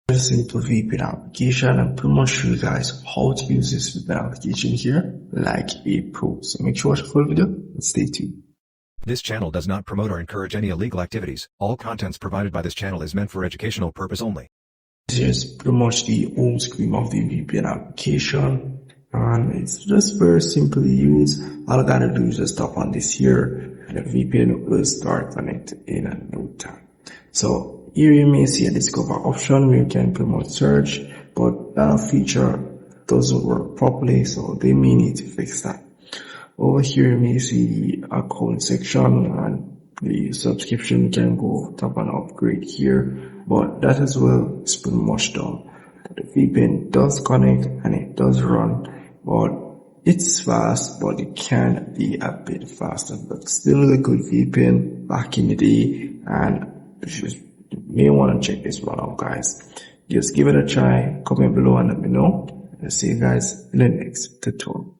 Very simple VPN application, and pretty much show you guys how to use this VPN application here like a pro. So make sure to watch the full video and stay tuned. This channel does not promote or encourage any illegal activities. All contents provided by this channel is meant for educational purpose only. This is pretty much the home screen of the VPN application, and it's just very simply used. All I gotta do is just tap on this here, and the VPN will start connecting in no time. So here you may see a discover option where you can pretty much search, but that feature doesn't work properly, so they may need to fix that. Over here you may see the account section and the subscription. You can go tap on upgrade here, but that as well is pretty much done. The VPN does connect and it does run, but it's fast, but it can be a bit faster, but still a good VPN back in the day, and you may want to check this one out, guys. Just give it a try, comment below and let me know. I'll see you guys in the next tutorial.